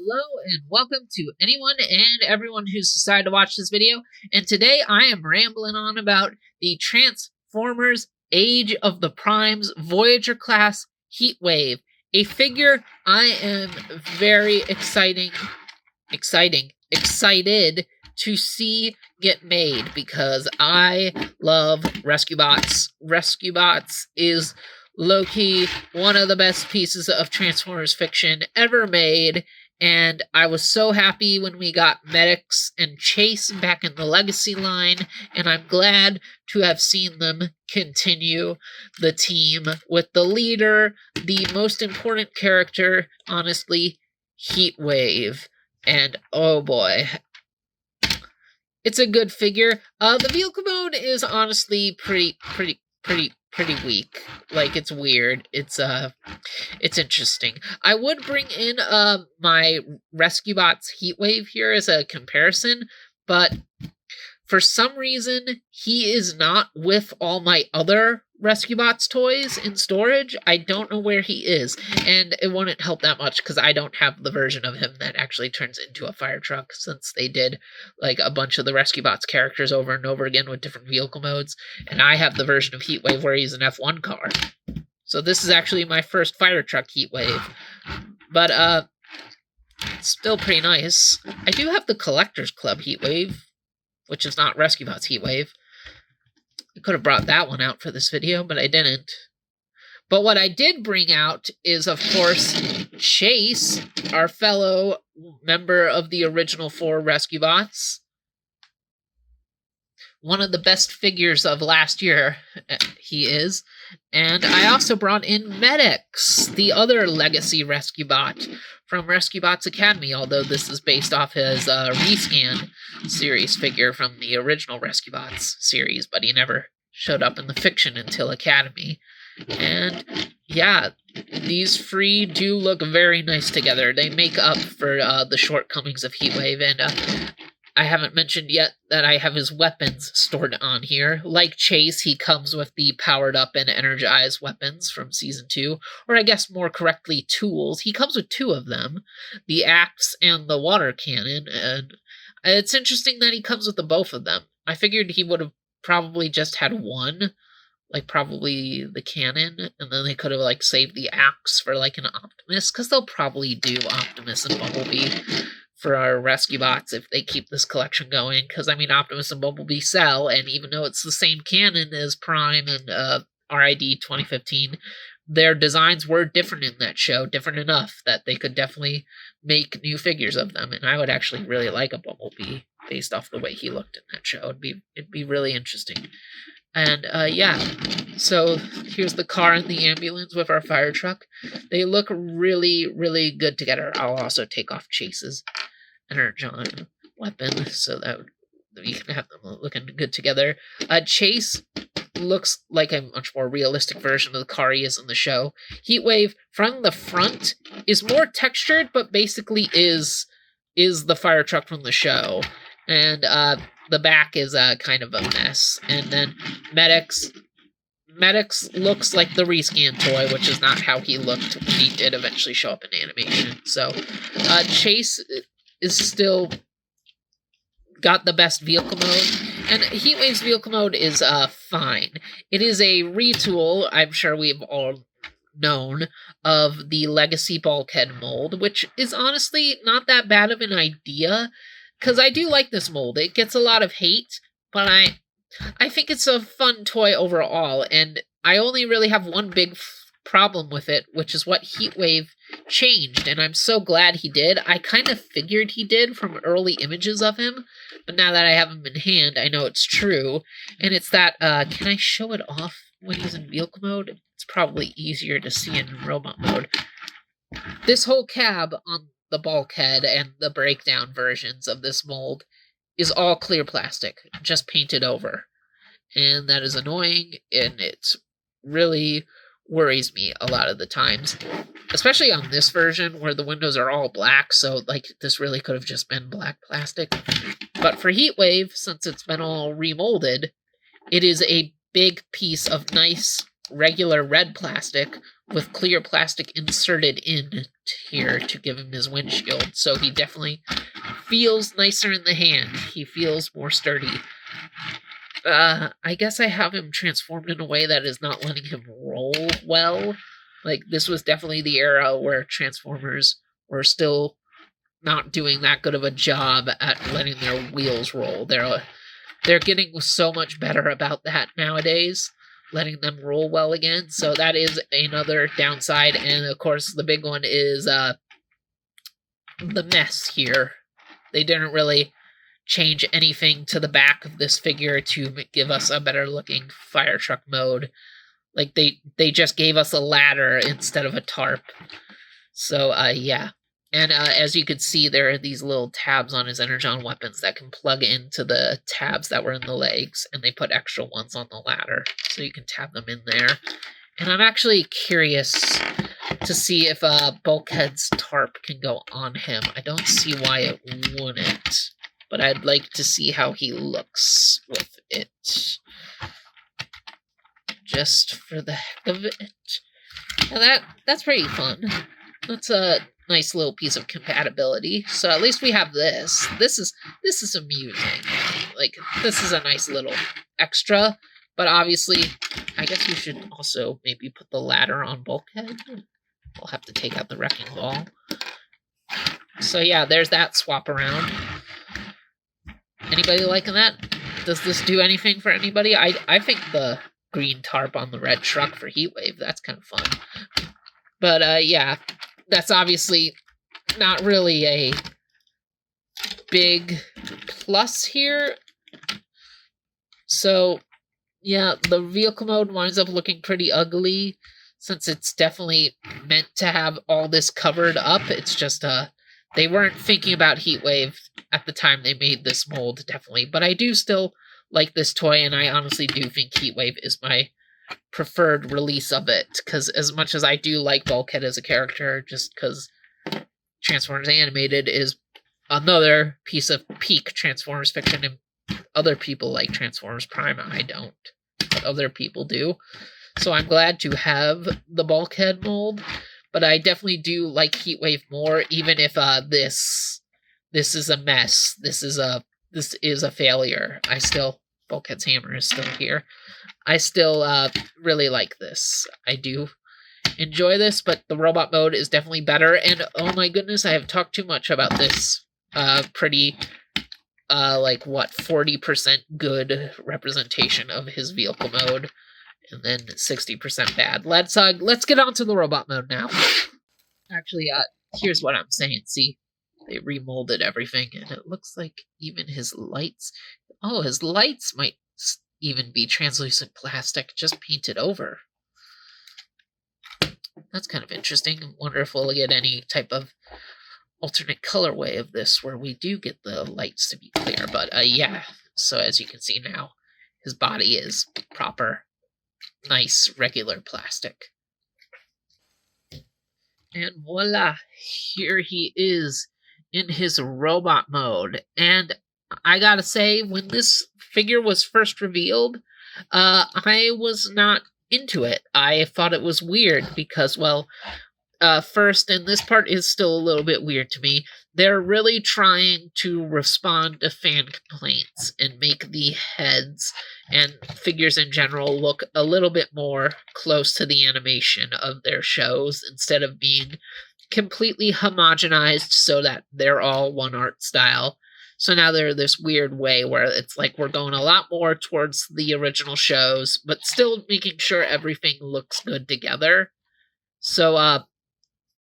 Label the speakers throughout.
Speaker 1: Hello and welcome to anyone and everyone who's decided to watch this video. And today I am rambling on about the Transformers Age of the Primes Voyager class Heatwave, a figure I am very excited to see get made because I love Rescue Bots. Rescue Bots is low-key one of the best pieces of Transformers fiction ever made, and I was so happy when we got Medics and Chase back in the Legacy line, and I'm glad to have seen them continue the team with the leader, the most important character, honestly, Heatwave. And oh boy, it's a good figure. The vehicle mode is honestly pretty weak. Like, it's weird. It's interesting. I would bring in my Rescue Bots Heatwave here as a comparison, but for some reason he is not with all my other Rescue Bots toys in storage. I don't know where he is, and it wouldn't help that much because I don't have the version of him that actually turns into a fire truck, since they did like a bunch of the Rescue Bots characters over and over again with different vehicle modes, and I have the version of Heatwave where he's an F1 car. So this is actually my first fire truck Heatwave, but it's still pretty nice. I do have the Collector's Club Heatwave, which is not Rescue Bots Heatwave. I could have brought that one out for this video, but I didn't. But what I did bring out is, of course, Chase, our fellow member of the original 4 Rescue Bots. One of the best figures of last year, he is. And I also brought in Medics, the other legacy Rescue Bot from Rescue Bots Academy, although this is based off his Rescan series figure from the original Rescue Bots series, but he never showed up in the fiction until Academy. And yeah, these three do look very nice together. They make up for the shortcomings of Heatwave, and I haven't mentioned yet that I have his weapons stored on here. Like Chase, he comes with the powered up and energized weapons from Season 2, or I guess more correctly, tools. He comes with 2 of them, the axe and the water cannon, and it's interesting that he comes with both of them. I figured he would have probably just had one, like probably the cannon, and then they could have like saved the axe for like an Optimus, because they'll probably do Optimus and Bumblebee for our Rescue Bots if they keep this collection going, because I mean Optimus and Bumblebee sell, and even though it's the same canon as Prime and RID 2015, their designs were different in that show, different enough that they could definitely make new figures of them, and I would actually really like a Bumblebee based off the way he looked in that show. It'd be really interesting. And yeah, so here's the car and the ambulance with our fire truck. They look really good together. I'll also take off Chase's energon weapon so that we can have them looking good together. Chase looks like a much more realistic version of the car he is in the show. Heatwave from the front is more textured, but basically is the fire truck from the show. And the back is kind of a mess. And then Medics looks like the Rescan toy, which is not how he looked when he did eventually show up in animation. So Chase is still got the best vehicle mode, and Heatwave's vehicle mode is fine. It is a retool, I'm sure we've all known, of the Legacy Bulkhead mold, which is honestly not that bad of an idea, because I do like this mold. It gets a lot of hate, but I think it's a fun toy overall, and I only really have one big problem with it, which is what Heatwave changed, and I'm so glad he did. I kind of figured he did from early images of him, but now that I have him in hand, I know it's true, and it's that, can I show it off when he's in vehicle mode? It's probably easier to see in robot mode. This whole cab on the bulkhead and the breakdown versions of this mold is all clear plastic, just painted over. And that is annoying, and it really worries me a lot of the times. Especially on this version, where the windows are all black, so like this really could have just been black plastic. But for Heatwave, since it's been all remolded, it is a big piece of nice, regular red plastic with clear plastic inserted in here to give him his windshield. So he definitely feels nicer in the hand. He feels more sturdy. I guess I have him transformed in a way that is not letting him roll well. Like, this was definitely the era where Transformers were still not doing that good of a job at letting their wheels roll. They're getting so much better about that nowadays, letting them roll well again. So that is another downside. And of course, the big one is the mess here. They didn't really change anything to the back of this figure to give us a better looking fire truck mode. Like, they just gave us a ladder instead of a tarp. So yeah. And as you can see, there are these little tabs on his Energon weapons that can plug into the tabs that were in the legs, and they put extra ones on the ladder, so you can tab them in there. And I'm actually curious to see if Bulkhead's tarp can go on him. I don't see why it wouldn't, but I'd like to see how he looks with it. Just for the heck of it. And that's pretty fun. That's a nice little piece of compatibility. So at least we have this. This is amusing. Like, this is a nice little extra. But obviously, I guess we should also maybe put the ladder on Bulkhead. We'll have to take out the wrecking ball. So yeah, there's that swap around. Anybody liking that? Does this do anything for anybody? I think the green tarp on the red truck for Heatwave, that's kind of fun. But yeah, that's obviously not really a big plus here. So yeah, the vehicle mode winds up looking pretty ugly, since it's definitely meant to have all this covered up. It's just they weren't thinking about Heatwave at the time they made this mold, definitely. But I do still like this toy, and I honestly do think Heatwave is my preferred release of it, because as much as I do like Bulkhead as a character, just because Transformers Animated is another piece of peak Transformers fiction, and other people like Transformers Prime. I don't, but other people do. So I'm glad to have the Bulkhead mold, but I definitely do like Heatwave more, even if this is a mess. This is a failure. Bulkhead's hammer is still here. I still really like this. I do enjoy this, but the robot mode is definitely better. And oh my goodness, I have talked too much about this pretty, 40% good representation of his vehicle mode, and then 60% bad. Let's get on to the robot mode now. Actually, here's what I'm saying. See, they remolded everything, and it looks like even his lights... Oh, his lights might even be translucent plastic, just painted over. That's kind of interesting. I wonder if we'll get any type of alternate colorway of this where we do get the lights to be clear. But yeah, so as you can see now, his body is proper, nice, regular plastic. And voila, here he is in his robot mode. And I gotta say, when this figure was first revealed, I was not into it. I thought it was weird because, well, first, and this part is still a little bit weird to me, they're really trying to respond to fan complaints and make the heads and figures in general look a little bit more close to the animation of their shows, instead of being completely homogenized so that they're all one art style. So now they're this weird way where it's like we're going a lot more towards the original shows, but still making sure everything looks good together. So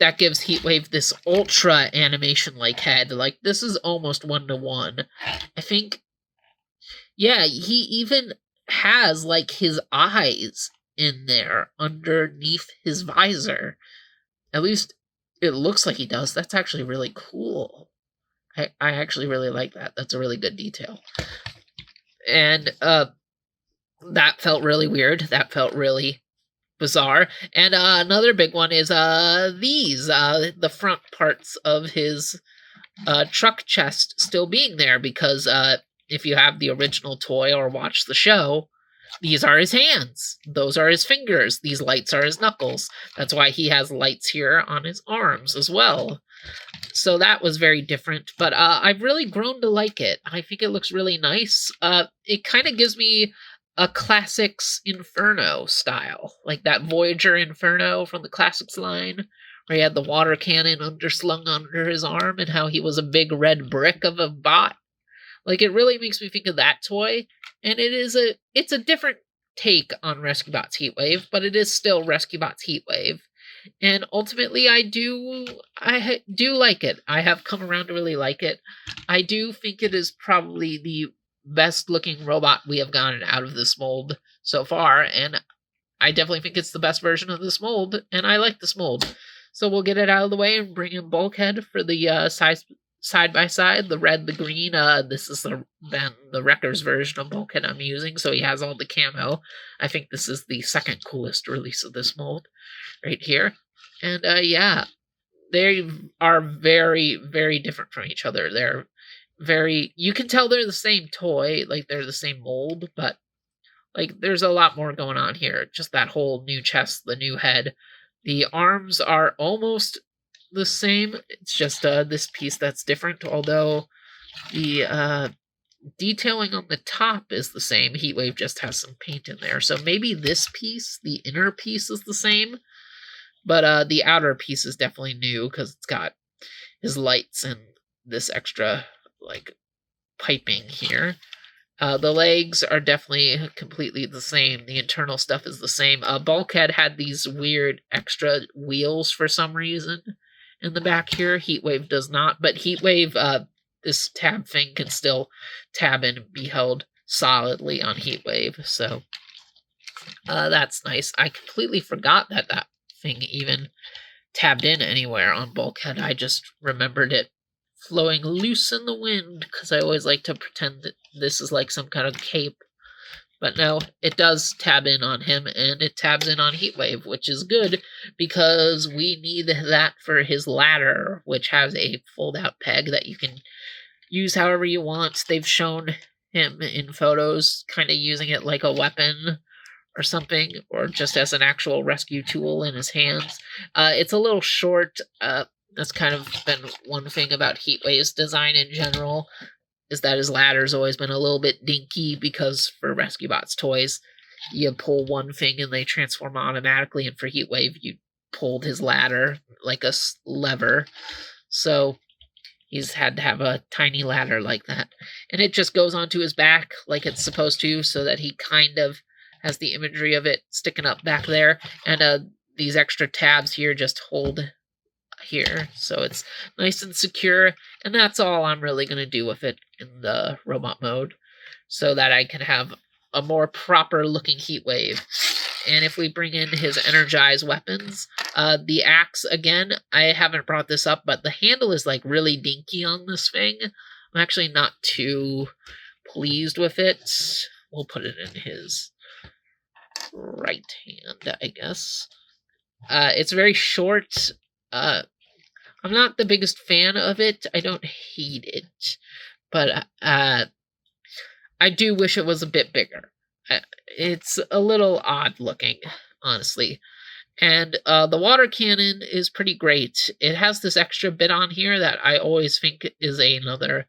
Speaker 1: that gives Heatwave this ultra animation-like head. Like, this is almost 1-to-1. I think, yeah, he even has, like, his eyes in there underneath his visor. At least it looks like he does. That's actually really cool. I actually really like that. That's a really good detail. And that felt really weird. That felt really bizarre. And another big one is the front parts of his truck chest still being there, because if you have the original toy or watch the show, These are his hands. Those are his fingers. These lights are his knuckles. That's why he has lights here on his arms as well. So that was very different, but I've really grown to like it. I think it looks really nice. It kind of gives me a Classics Inferno style, like that Voyager Inferno from the Classics line, where he had the water cannon underslung under his arm and how he was a big red brick of a bot. Like, it really makes me think of that toy, and it's a different take on Rescue Bots Heatwave, but it is still Rescue Bots Heatwave. And ultimately, I do like it. I have come around to really like it. I do think it is probably the best looking robot we have gotten out of this mold so far, and I definitely think it's the best version of this mold, and I like this mold. So we'll get it out of the way and bring in Bulkhead for the side by side, the red, the green. This is the Wrecker's version of Bulkhead I'm using, so he has all the camo. I think this is the second coolest release of this mold, right here. And yeah, they are very, very different from each other. They're very, you can tell they're the same toy, like they're the same mold, but like there's a lot more going on here. Just that whole new chest, the new head. The arms are almost the same. It's just this piece that's different, although the detailing on the top is the same. Heatwave just has some paint in there. So maybe this piece, the inner piece, is the same, but the outer piece is definitely new because it's got his lights and this extra, like, piping here. The legs are definitely completely the same. The internal stuff is the same. Bulkhead had these weird extra wheels for some reason in the back here. Heatwave does not, but Heatwave, this tab thing can still tab in and be held solidly on Heatwave, so that's nice. I completely forgot that that thing even tabbed in anywhere on Bulkhead. I just remembered it flowing loose in the wind, because I always like to pretend that this is like some kind of cape. But no, it does tab in on him, and it tabs in on Heatwave, which is good, because we need that for his ladder, which has a fold-out peg that you can use however you want. They've shown him in photos kind of using it like a weapon or something, or just as an actual rescue tool in his hands. It's a little short. That's kind of been one thing about Heatwave's design in general, is that his ladder's always been a little bit dinky, because for Rescue Bots toys, you pull one thing and they transform automatically, and for Heatwave, you pulled his ladder like a lever. So he's had to have a tiny ladder like that. And it just goes onto his back like it's supposed to, so that he kind of has the imagery of it sticking up back there. And these extra tabs here just hold here, so it's nice and secure. And that's all I'm really going to do with it in the robot mode, so that I can have a more proper looking Heatwave. And if we bring in his energized weapons, the axe, again, I haven't brought this up, but the handle is like really dinky on this thing. I'm actually not too pleased with it. We'll put it in his right hand, I guess. It's very short. I'm not the biggest fan of it. I don't hate it, but I do wish it was a bit bigger. It's a little odd looking, honestly. And the water cannon is pretty great. It has this extra bit on here that I always think is another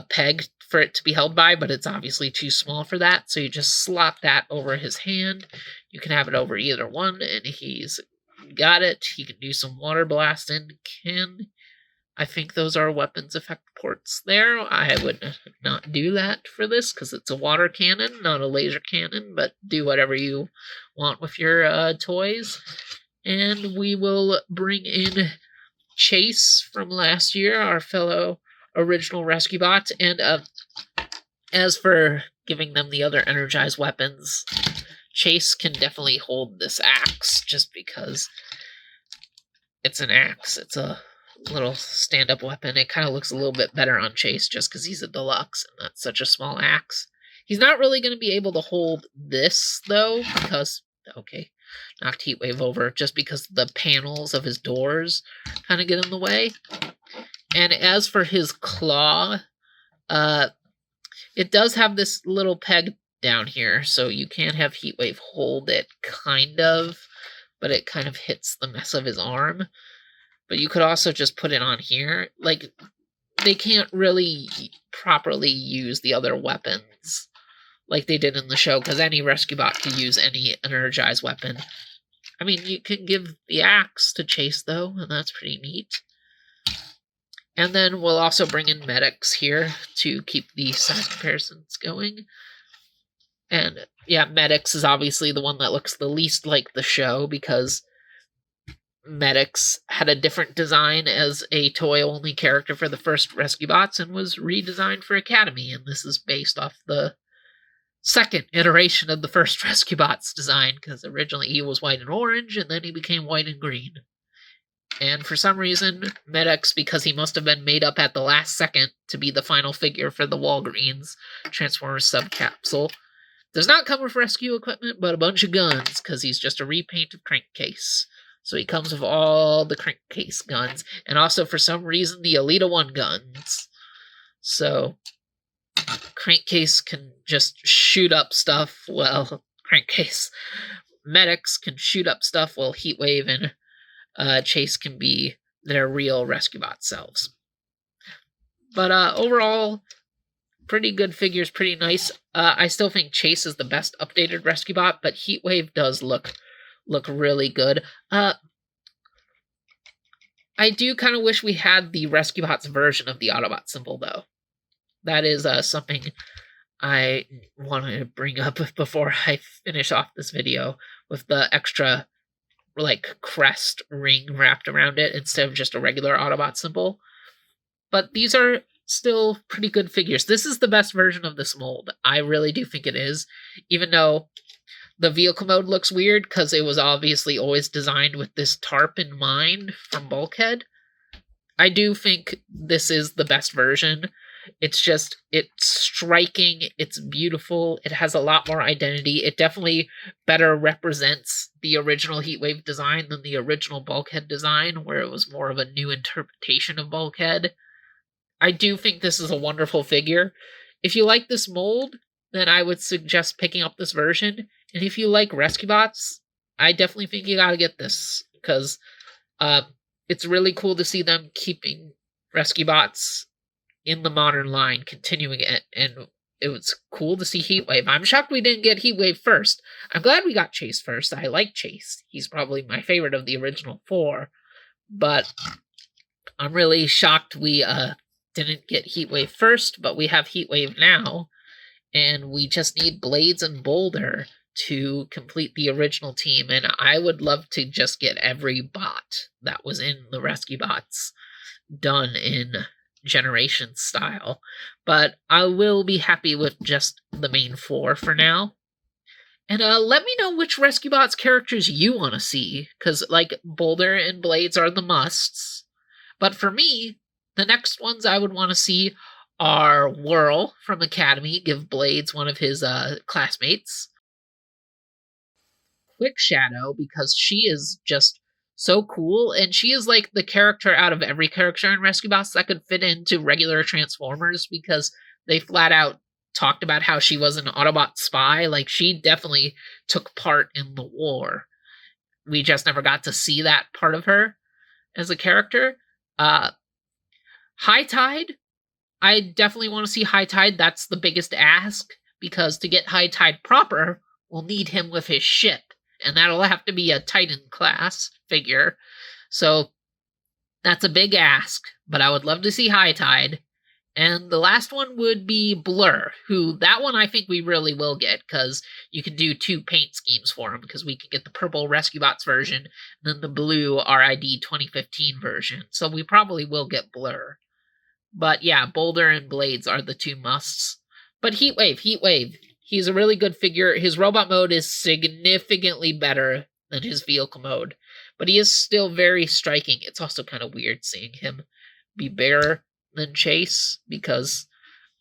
Speaker 1: peg for it to be held by, but it's obviously too small for that, so you just slot that over his hand. You can have it over either one, and he's got it. He can do some water blasting. I think those are weapons effect ports there. I would not do that for this, because it's a water cannon, not a laser cannon, but do whatever you want with your toys. And we will bring in Chase from last year, our fellow original Rescue Bot. And as for giving them the other energized weapons, Chase can definitely hold this axe, just because it's an axe. It's a little stand-up weapon. It kind of looks a little bit better on Chase, just because he's a deluxe and that's such a small axe. He's not really going to be able to hold this, though, because, okay, knocked Heatwave over, just because the panels of his doors kind of get in the way. And as for his claw, it does have this little peg down here, so you can have Heatwave hold it, kind of, but it kind of hits the mess of his arm. But you could also just put it on here. Like, they can't really properly use the other weapons like they did in the show, because any rescue bot can use any energized weapon. I mean, you can give the axe to Chase, though, and that's pretty neat. And then we'll also bring in medics here to keep the size comparisons going. And yeah, medics is obviously the one that looks the least like the show, because medics had a different design as a toy-only character for the first Rescue Bots and was redesigned for Academy, and this is based off the second iteration of the first Rescue Bots design, because originally he was white and orange, and then he became white and green. And for some reason, Medics, because he must have been made up at the last second to be the final figure for the Walgreens Transformers subcapsule, does not come with rescue equipment, but a bunch of guns, because he's just a repaint of Crankcase. So he comes with all the Crankcase guns, and also for some reason the Elita 1 guns. So Crankcase can just shoot up stuff, well, Crankcase. Medics can shoot up stuff, while Heatwave and Chase can be their real Rescue Bot selves. But overall, pretty good figures, pretty nice. I still think Chase is the best updated Rescue Bot, but Heatwave does look really good. I do kind of wish we had the Rescue Bots version of the Autobot symbol, though. That is something I wanted to bring up before I finish off this video, with the extra, like, crest ring wrapped around it instead of just a regular Autobot symbol. But these are still pretty good figures. This is the best version of this mold. I really do think it is, even though the vehicle mode looks weird, because it was obviously always designed with this tarp in mind from Bulkhead. I do think this is the best version. It's just, it's striking, it's beautiful, it has a lot more identity. It definitely better represents the original Heatwave design than the original Bulkhead design, where it was more of a new interpretation of Bulkhead. I do think this is a wonderful figure. If you like this mold, then I would suggest picking up this version. And if you like Rescue Bots, I definitely think you gotta get this, because it's really cool to see them keeping Rescue Bots in the modern line, continuing it, and it was cool to see Heatwave. I'm shocked we didn't get Heatwave first. I'm glad we got Chase first. I like Chase. He's probably my favorite of the original 4, but I'm really shocked we didn't get Heatwave first, but we have Heatwave now, and we just need Blades and Boulder to complete the original team, and I would love to just get every bot that was in the Rescue Bots done in Generation style, but I will be happy with just the main 4 for now. And let me know which Rescue Bots characters you want to see, because, like, Boulder and Blades are the musts, but for me, the next ones I would want to see are Whirl from Academy, give Blades one of his classmates. Quick Shadow, because she is just so cool, and she is like the character out of every character in Rescue Bots that could fit into regular Transformers, because they flat out talked about how she was an Autobot spy. Like, she definitely took part in the war. We just never got to see that part of her as a character. High Tide, I definitely want to see High Tide. That's the biggest ask, because to get High Tide proper, we'll need him with his ship, and that'll have to be a Titan class figure. So that's a big ask, but I would love to see High Tide. And the last one would be Blur, who, that one I think we really will get, because you can do 2 paint schemes for him, because we can get the purple Rescue Bots version, and then the blue RID 2015 version. So we probably will get Blur. But yeah, Boulder and Blades are the 2 musts. But Heatwave, he's a really good figure. His robot mode is significantly better than his vehicle mode, but he is still very striking. It's also kind of weird seeing him be bigger than Chase, because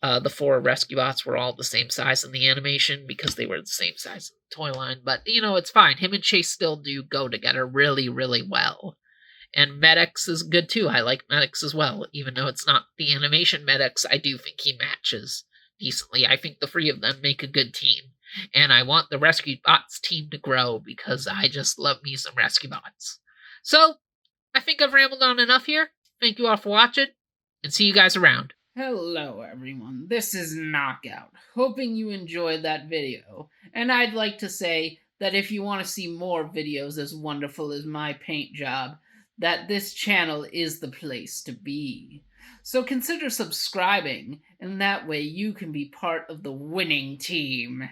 Speaker 1: the 4 Rescue Bots were all the same size in the animation, because they were the same size in the toy line. But, you know, it's fine. Him and Chase still do go together really, really well. And Medics is good too. I like Medics as well. Even though it's not the animation Medics, I do think he matches decently. I think the three of them make a good team. And I want the Rescue Bots team to grow because I just love me some Rescue Bots. So, I think I've rambled on enough here. Thank you all for watching, and see you guys around.
Speaker 2: Hello everyone, this is Knockout. Hoping you enjoyed that video. And I'd like to say that if you want to see more videos as wonderful as my paint job, that this channel is the place to be. So consider subscribing, and that way you can be part of the winning team.